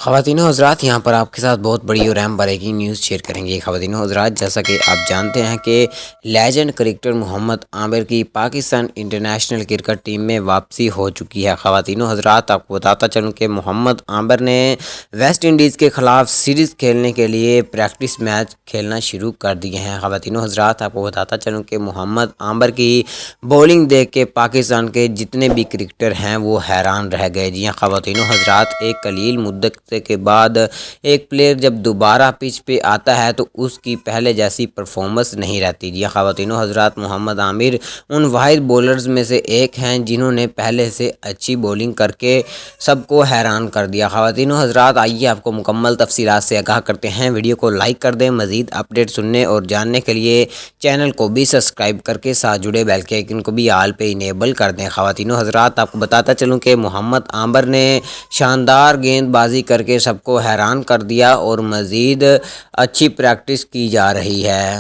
خواتین و حضرات، یہاں پر آپ کے ساتھ بہت بڑی اور اہم بریکنگ نیوز شیئر کریں گے۔ خواتین و حضرات، جیسا کہ آپ جانتے ہیں کہ لیجنڈ کرکٹر محمد عامر کی پاکستان انٹرنیشنل کرکٹ ٹیم میں واپسی ہو چکی ہے۔ خواتین و حضرات، آپ کو بتاتا چلوں کہ محمد عامر نے ویسٹ انڈیز کے خلاف سیریز کھیلنے کے لیے پریکٹس میچ کھیلنا شروع کر دیے ہیں۔ خواتین و حضرات، آپ کو بتاتا چلوں کہ محمد عامر کی بولنگ دیکھ کے پاکستان کے جتنے بھی کرکٹر ہیں وہ حیران رہ گئے۔ جی ہاں خواتین و حضرات، ایک قلیل مدت کے بعد ایک پلیئر جب دوبارہ پچ پہ آتا ہے تو اس کی پہلے جیسی پرفارمنس نہیں رہتی۔ جی خواتین و حضرات، محمد عامر ان واحد بولرز میں سے ایک ہیں جنہوں نے پہلے سے اچھی بولنگ کر کے سب کو حیران کر دیا۔ خواتین و حضرات، آئیے آپ کو مکمل تفصیلات سے آگاہ کرتے ہیں۔ ویڈیو کو لائک کر دیں۔ مزید اپڈیٹ سننے اور جاننے کے لیے چینل کو بھی سبسکرائب کر کے ساتھ جڑے بیل کے آئیکن کو بھی آل پہ انیبل کر دیں۔ خواتین و حضرات، آپ کو بتاتا چلوں کہ محمد عامر نے شاندار گیند بازی کر کے سب کو حیران کر دیا اور مزید اچھی پریکٹس کی جا رہی ہے۔